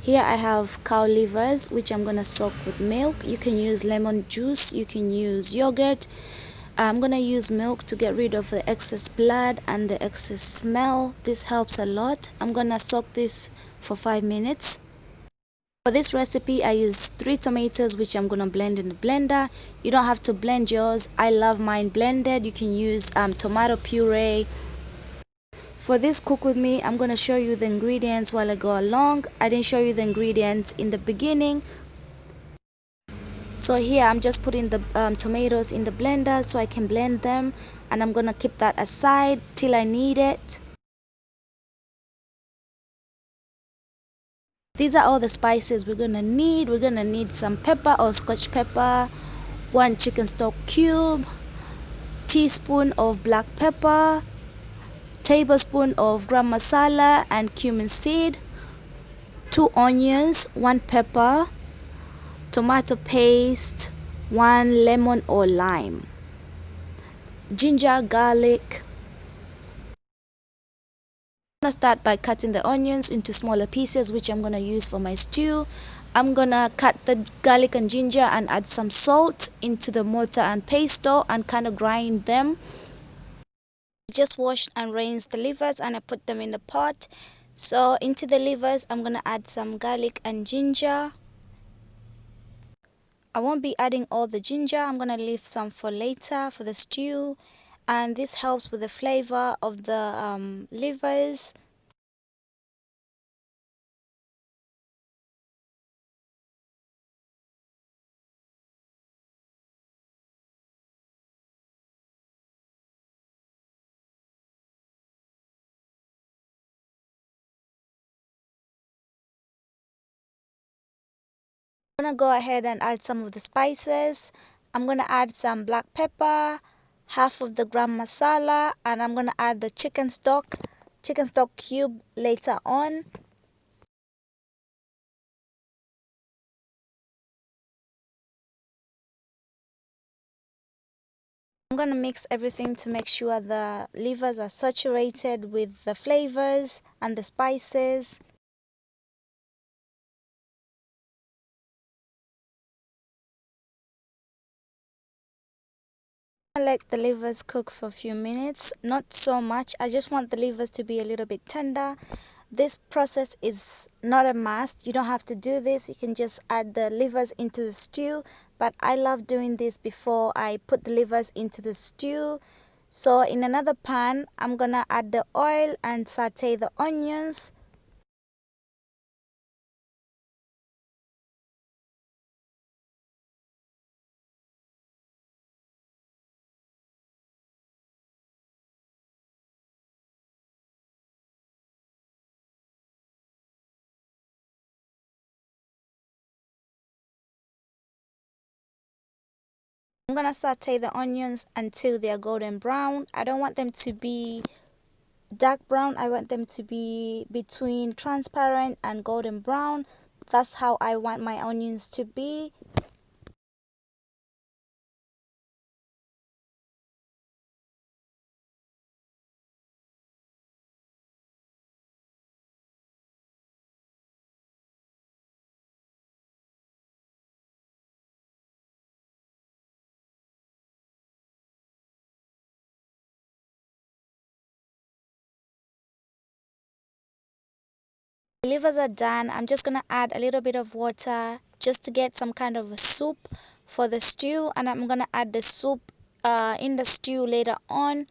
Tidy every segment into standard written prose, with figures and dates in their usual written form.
Here I have cow livers, which I'm gonna soak with milk. You can use lemon juice, you can use yogurt. I'm gonna use milk to get rid of the excess blood and the excess smell. This helps a lot. I'm gonna soak this for 5 minutes. For this recipe, I use 3 tomatoes, which I'm gonna blend in the blender. You don't have to blend yours. I love mine blended. You can use tomato puree. For this cook with me, I'm gonna show you the ingredients while I go along. I didn't show you the ingredients in the beginning. So here I'm just putting the tomatoes in the blender so I can blend them, and I'm gonna keep that aside till I need it. These are all the spices we're gonna need. We're gonna need some pepper or scotch pepper, 1 chicken stock cube, teaspoon of black pepper, tablespoon of gram masala and cumin seed, 2 onions, 1 pepper, tomato paste, 1 lemon or lime, ginger, garlic. I'm gonna start by cutting the onions into smaller pieces, which I'm gonna use for my stew. I'm gonna cut the garlic and ginger and add some salt into the mortar and pestle and kind of grind them. Just washed and rinsed the livers and I put them in the pot. So into the livers I'm gonna add some garlic and ginger. I won't be adding all the ginger. I'm gonna leave some for later for the stew, and this helps with the flavor of the livers. I'm gonna go ahead and add some of the spices. I'm gonna add some black pepper, half of the gram masala, and I'm gonna add the chicken stock cube later on. I'm gonna mix everything to make sure the livers are saturated with the flavors and the spices. I let the livers cook for a few minutes, not so much. I just want the livers to be a little bit tender. This process is not a must. You don't have to do this. You can just add the livers into the stew, but I love doing this before I put the livers into the stew. So in another pan, I'm gonna add the oil and saute the onions. I'm gonna saute the onions until they are golden brown. I don't want them to be dark brown. I want them to be between transparent and golden brown. That's how I want my onions to be. The livers are done. I'm just gonna add a little bit of water just to get some kind of a soup for the stew, and I'm gonna add the soup in the stew later on.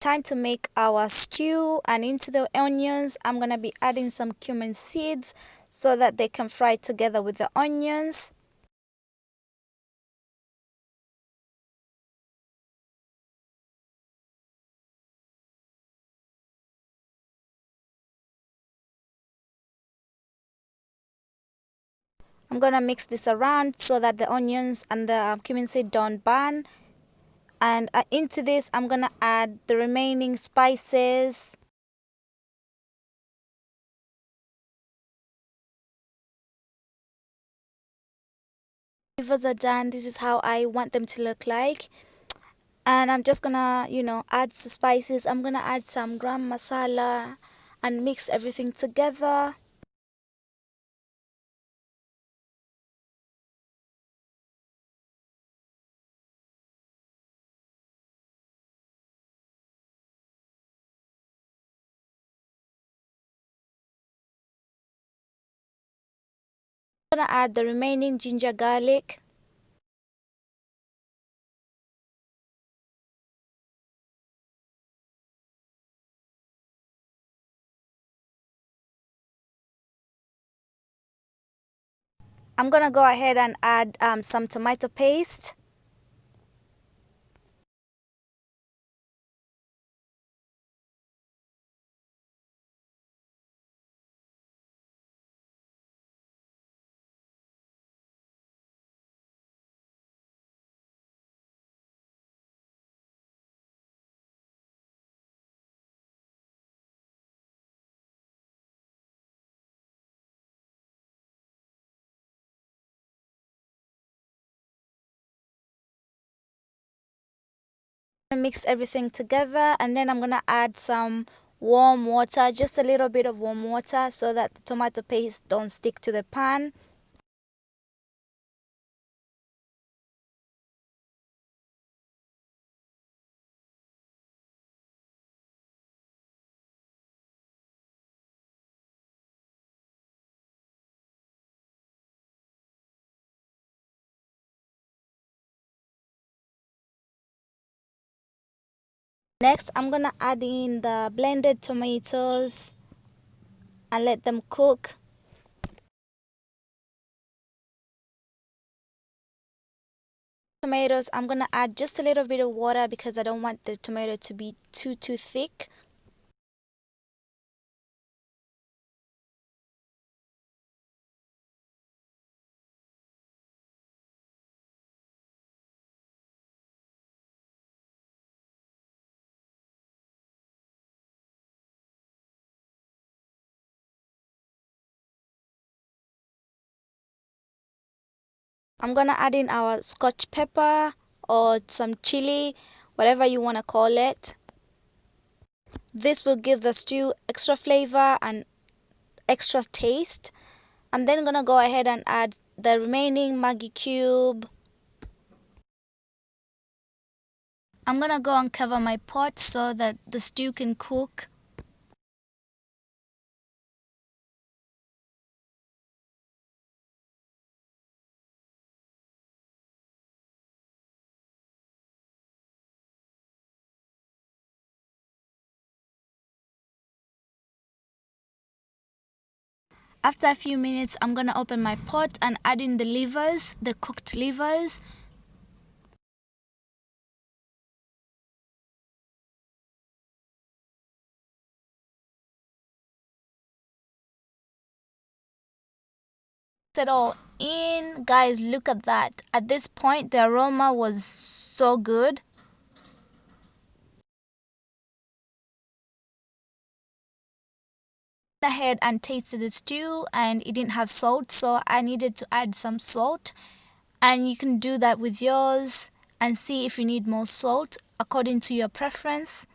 Time to make our stew, and into the onions I'm gonna be adding some cumin seeds so that they can fry together with the onions. I'm gonna mix this around so that the onions and the cumin seed don't burn. And into this I'm gonna add the remaining spices. Livers are done. This is how I want them to look like. And I'm just gonna, add some spices. I'm gonna add some gram masala and mix everything together. I'm gonna add the remaining ginger garlic. I'm gonna go ahead and add some tomato paste. Mix everything together, and then I'm gonna add some warm water, just a little bit of warm water so that the tomato paste don't stick to the pan. Next I'm gonna add in the blended tomatoes and let them cook. Tomatoes, I'm gonna add just a little bit of water because I don't want the tomato to be too thick. I'm gonna add in our scotch pepper or some chili, whatever you want to call it. This will give the stew extra flavor and extra taste. I'm then gonna go ahead and add the remaining Maggi cube. I'm gonna go and cover my pot so that the stew can cook. After a few minutes, I'm gonna open my pot and add in the livers, the cooked livers. It all in. Guys, look at that. At this point the aroma was so good. Ahead and tasted the stew and it didn't have salt, so I needed to add some salt, and you can do that with yours and see if you need more salt according to your preference.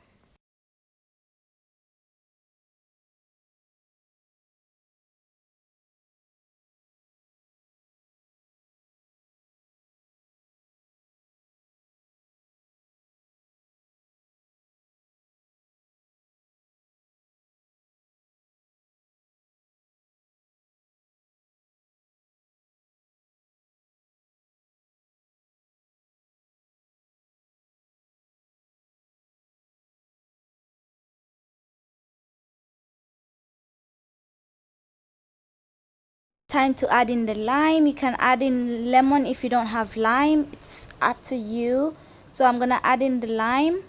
Time to add in the lime. You can add in lemon if you don't have lime, it's up to you. So I'm gonna add in the lime.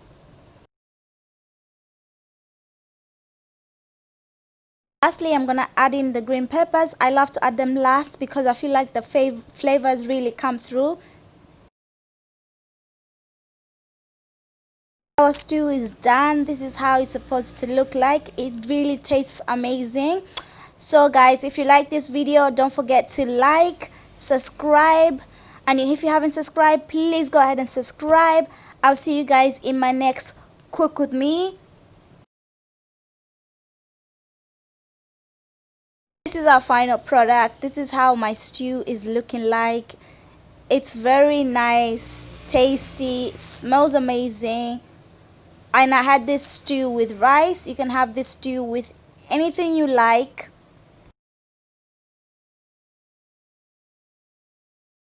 Lastly, I'm gonna add in the green peppers. I love to add them last because I feel like the flavors really come through. Our stew is done. This is how it's supposed to look like. It really tastes amazing. So guys, if you like this video, don't forget to like, subscribe, and if you haven't subscribed, please go ahead and subscribe. I'll see you guys in my next Cook With Me. This is our final product. This is how my stew is looking like. It's very nice, tasty, smells amazing. And I had this stew with rice. You can have this stew with anything you like.